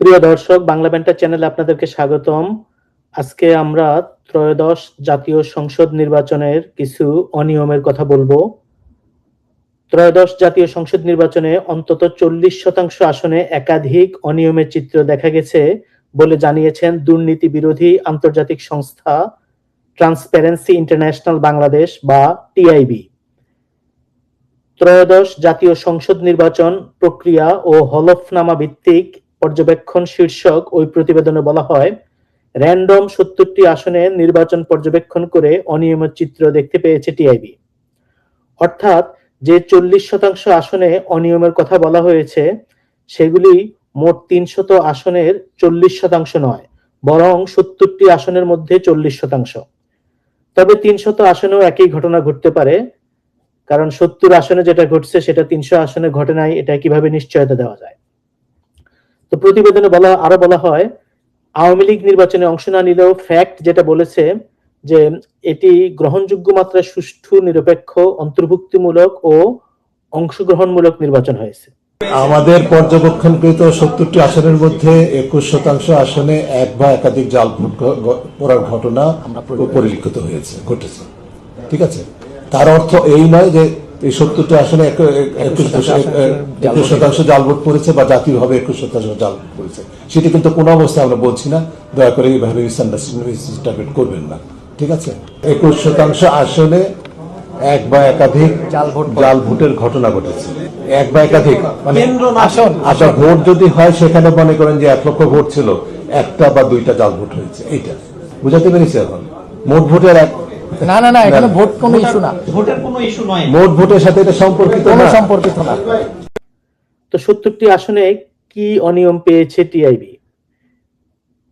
প্রিয় দর্শক, বাংলা ব্যান্টার চ্যানেলে আপনাদেরকে স্বাগতম। আজকে আমরা ত্রয়োদশ জাতীয় সংসদ নির্বাচনের কিছু অনিয়মের কথা বলবো। ত্রয়োদশ জাতীয় সংসদ নির্বাচনে অন্তত 40% আসনে একাধিক অনিয়মের চিত্র দেখা গেছে বলে জানিয়েছেন দুর্নীতি বিরোধী আন্তর্জাতিক সংস্থা ট্রান্সপারেন্সি ইন্টারন্যাশনাল বাংলাদেশ বা টিআইবি। ত্রয়োদশ জাতীয় সংসদ নির্বাচন প্রক্রিয়া ও হলফনামা ভিত্তিক পর্যবেক্ষণ শীর্ষক ওই প্রতিবেদনে বলা হয়, র্যান্ডম 70টি আসনে নির্বাচন পর্যবেক্ষণ করে অনিয়মের চিত্র দেখতে পেয়েছে টিআইবি। অর্থাৎ যে 40% আসনে অনিয়মের কথা বলা হয়েছে সেগুলি মোট 300 আসনের 40% নয়, বরং 70টি আসনের মধ্যে 40%। তবে 300 আসনেও একই ঘটনা ঘটতে পারে, কারণ 70 আসনে যেটা ঘটছে সেটা 300 আসনে ঘটে নাই, এটা কিভাবে নিশ্চয়তা দেওয়া যায়? তো প্রতিবেদনে আরো বলা হয়, আওয়ামী লীগ নির্বাচনে অংশ না নিলেও ফ্যাক্ট যেটা বলেছে যে এটি গ্রহণযোগ্য মাত্রায় সুষ্ঠু, নিরপেক্ষ, অন্তর্ভুক্তিমূলক ও অংশগ্রহণমূলক নির্বাচন হয়েছে। আমাদের পর্যবেক্ষণকৃত 70টি আসনের মধ্যে 21% আসনে এক বা একাধিক জাল ভোট করার ঘটনা পরিলক্ষিত ঘটেছে। ঠিক আছে, তার অর্থ এই নয় যে এই 70টি আসনে 21% জাল ভোট পড়েছে বা জাতীয়ভাবে 21% জাল ভোট পড়েছে, সেটি কিন্তু কোনো অবস্থায় আমরা বলছি না। দয়া করে এইভাবে মিসইন্টারপ্রেট করবেন না। ঠিক আছে, 21% আসনে এক বা একাধিক জাল ভোটের ঘটনা ঘটেছে। এক বা একাধিক মানে আচ্ছা, ভোট যদি হয় সেখানে মনে করেন যে 1 লক্ষ ভোট ছিল, একটা বা দুইটা জাল ভোট হয়েছে, এইটা বুঝাতে পেরেছি। এখন মোট ভোটের না এখানে ভোট কোনো ইস্যু না, ভোটের কোনো ইস্যু নয়, মোট ভোটের সাথে এটা সম্পর্কিত না। তো 70টি আসনে কি অনিয়ম পেয়েছে টিআইবি?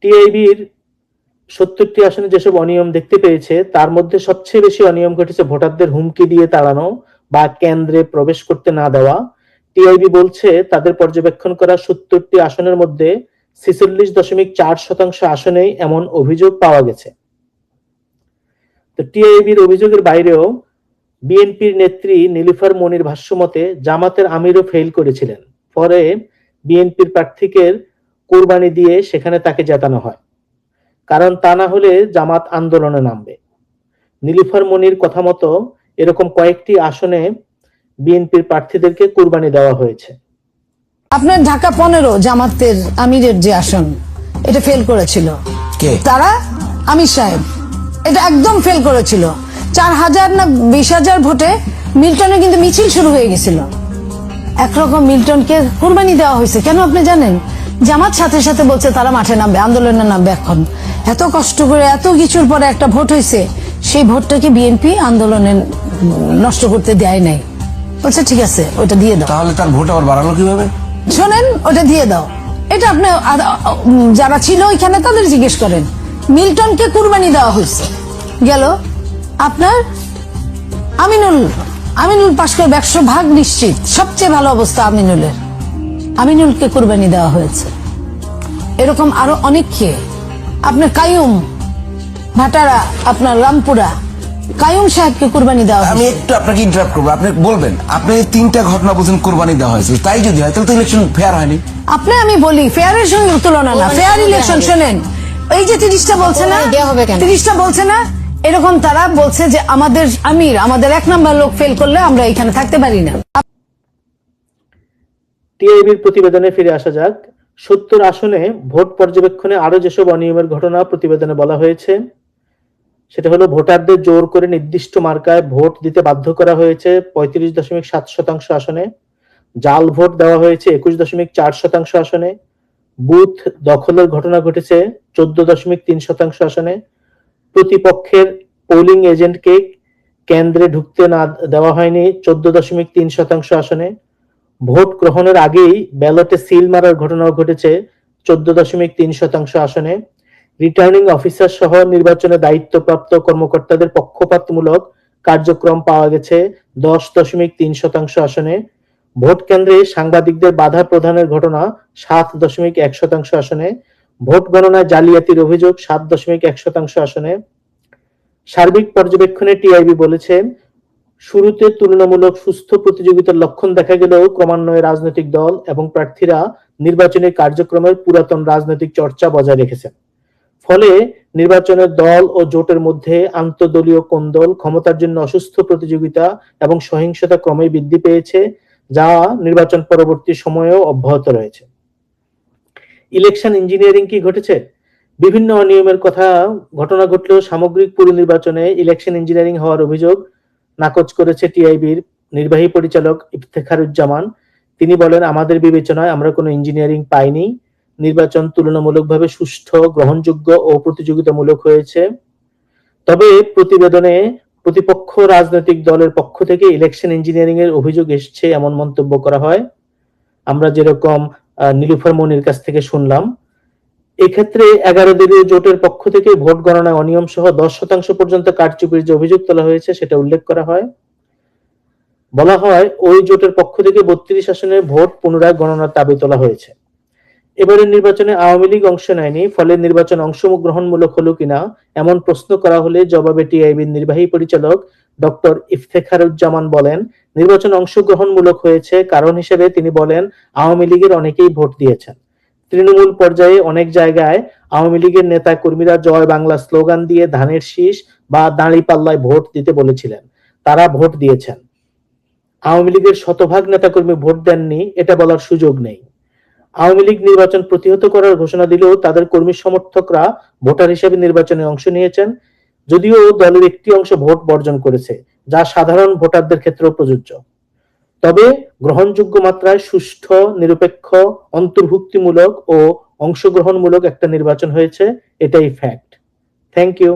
টিআইবির 70টি আসনে যেসব অনিয়ম দেখতে পেয়েছে তার মধ্যে সবচেয়ে বেশি অনিয়ম ঘটেছে ভোটারদের হুমকি দিয়ে তাড়ানো বা কেন্দ্রে প্রবেশ করতে না দেওয়া। টিআইবি বলছে তাদের পর্যবেক্ষণ করা 70টি আসনের মধ্যে 46.4% আসনেই এমন অভিযোগ পাওয়া গেছে। তো টিআইবির অভিযোগের বাইরেও বিএনপির নেত্রী নীলুফার মনির ভাষ্যমতে জামাতের আমিরও ফেল করেছিলেন, পরে বিএনপির প্রার্থীকে কোরবানি দিয়ে সেখানে তাকে জেতানো হয়, কারণ তা না হলে জামাত আন্দোলনে নামবে। নীলুফার মনির কথা মতো এরকম কয়েকটি আসনে বিএনপির প্রার্থীদেরকে কোরবানি দেওয়া হয়েছে। আপনার ঢাকা 15 জামাতের আমিরের যে আসন, এটা ফেল করেছিল তারা আমির সাহেব, এটা একদম ফেল করেছিল। 4000 না 20,000 ভোটে মিল্টনে কিন্তু মিছিল শুরু হয়ে গেছিল। একরকম মিল্টনকে কোরবানি দেওয়া হয়েছে। কেন আপনি জানেন? জামাত সাথে সাথে বলছে তারা মাঠে নামবে, আন্দোলনে নামবে। এখন এত কষ্ট করে এত কিছুর পরে একটা ভোট হয়েছে, সেই ভোটটাকে বিএনপি আন্দোলনে নষ্ট করতে দেয় নাই। বলছে ঠিক আছে, ওটা দিয়ে দাও। তাহলে তার ভোট আবার বাড়ালো কিভাবে? শোনেন, ওটা দিয়ে দাও। এটা আপনি যারা ছিল ওইখানে তাদের জিজ্ঞেস করেন। মিল্টনকে কুরবানি দেওয়া হয়েছে, গেল আপনার আমিনুল পাশ করবে 100% নিশ্চিত। সবচেয়ে ভালো অবস্থা আমিনুলকে কুরবানি দেওয়া হয়েছে। এরকম আরো অনেককে, আপনার কায়ুম ভাটারা, আপনার রামপুরা কায়ুম সাহেবকে কুরবানি দেওয়া হয়েছে। আমি একটু আপনাকে ইন্টারাপ্ট করবো, আপনি বলবেন। আপনি 3টা ঘটনা বলছেন কুরবানি দেওয়া হয়েছে, তাই যদি হয় তাহলে তো ইলেকশন ফেয়ার হয়নি। আমি বলি ফেয়ারের সঙ্গে তুলনা না, ফেয়ার ইলেকশন। শোনেন, এই যে 30টা বলছে না, 30টা বলছে না, এরকম তারা বলছে যে আমাদের 1 নাম্বার লোক ফেল করলে আমরা এখানে থাকতে পারি না। টিআইবির প্রতিবেদনে ফিরে আসা যাক। 70 আসনে ভোট পর্যবেক্ষণে আরো যেসব অনিয়মের ঘটনা প্রতিবেদনে বলা হয়েছে সেটা হলো, ভোটারদের জোর করে নির্দিষ্ট মার্কায় ভোট দিতে বাধ্য করা হয়েছে 35.7% আসনে, জাল ভোট দেওয়া হয়েছে 21.4% আসনে, বুথ দখলের ঘটনা ঘটেছে 14.3% আসনে, প্রতিপক্ষের পোলিং এজেন্টকে কেন্দ্রে ঢুকতে না দেওয়া হয়নি 14.3% আসনে, ভোট গ্রহণের আগেই ব্যালটে সিল মারার ঘটনাও ঘটেছে 14.3% আসনে, রিটার্নিং অফিসার সহ নির্বাচনে দায়িত্বপ্রাপ্ত কর্মকর্তাদের পক্ষপাতমূলক কার্যক্রম পাওয়া গেছে 10.3% আসনে, ভোট কেন্দ্রে সাংবাদিকদের বাধা প্রদানের ঘটনা 7.1% আসনে, ভোট গণনায় জালিয়াতির অভিযোগ 7.1% আসনে। সার্বিক পর্যবেক্ষণে টিআইবি বলেছে, শুরুতে তুলনামূলক সুস্থ প্রতিযোগিতার লক্ষণ দেখা গেলেও ক্রমান্বয়ে রাজনৈতিক দল এবং প্রার্থীরা নির্বাচনী কার্যক্রমের পুরাতন রাজনৈতিক চর্চা বজায় রেখেছেন। ফলে নির্বাচনের দল ও জোটের মধ্যে আন্তঃদলীয় কোন্দল, ক্ষমতার জন্য অসুস্থ প্রতিযোগিতা এবং সহিংসতা ক্রমেই বৃদ্ধি পেয়েছে, যা নির্বাচন পরবর্তী সময়েও অব্যাহত রয়েছে। ইলেকশন ইঞ্জিনিয়ারিং কি ঘটেছে? বিভিন্ন অনিয়মের ঘটনা ঘটলেও সামগ্রিক পুরো নির্বাচনে ইলেকশন ইঞ্জিনিয়ারিং হওয়ার অভিযোগ নাকচ করেছে টিআইবির নির্বাহী পরিচালক ইফতেখারুজ্জামান। তিনি বলেন, আমাদের বিবেচনায় আমরা কোনো ইঞ্জিনিয়ারিং পাইনি। নির্বাচন তুলনামূলকভাবে সুষ্ঠু, গ্রহণযোগ্য ও প্রতিযোগিতামূলক হয়েছে। তবে প্রতিবেদনে প্রতিপক্ষ রাজনৈতিক দলের পক্ষ থেকে ইলেকশন ইঞ্জিনিয়ারিং এর অভিযোগ এসেছে এমন মন্তব্য করা হয়। আমরা যেরকম নীলুফার মনির কাছ থেকে শুনলাম, এক্ষেত্রে 11 দলীয় জোটের পক্ষ থেকে ভোট গণনায় অনিয়ম সহ 10% পর্যন্ত কারচুপির যে অভিযোগ তোলা হয়েছে সেটা উল্লেখ করা হয়। বলা হয়, ওই জোটের পক্ষ থেকে 32 আসনে ভোট পুনরায় গণনার দাবি তোলা হয়েছে। এবারের নির্বাচনে আওয়ামী লীগ অংশ নেয়নি, ফলে নির্বাচন অংশগ্রহণমূলক হলো কিনা এমন প্রশ্ন করা হলে জবাবে টিআইবির নির্বাহী পরিচালক ডক্টর ইফতেখারুজ্জামান বলেন, নির্বাচন অংশগ্রহণমূলক হয়েছে। কারণ হিসেবে তিনি বলেন, আওয়ামী লীগের অনেকেই ভোট দিয়েছেন। তৃণমূল পর্যায়ে অনেক জায়গায় আওয়ামী লীগের নেতা কর্মীরা জয় বাংলা স্লোগান দিয়ে ধানের শীষ বা দাঁড়িপাল্লায় ভোট দিতে বলেছিলেন, তারা ভোট দিয়েছেন। আওয়ামী লীগের শতভাগ নেতাকর্মী ভোট দেননি, এটা বলার সুযোগ নেই। আওয়ামী লীগ নির্বাচন প্রতিহত করার ঘোষণা দিলেও তাদের কর্মী সমর্থকরা ভোটার হিসেবে নির্বাচনে অংশ নিয়েছেন, যদিও দলের একটি অংশ ভোট বর্জন করেছে, যা সাধারণ ভোটারদের ক্ষেত্রেও প্রযোজ্য। তবে গ্রহণযোগ্য মাত্রায় সুষ্ঠু, নিরপেক্ষ, অন্তর্ভুক্তিমূলক ও অংশগ্রহণমূলক একটা নির্বাচন হয়েছে, এটাই ফ্যাক্ট। Thank you.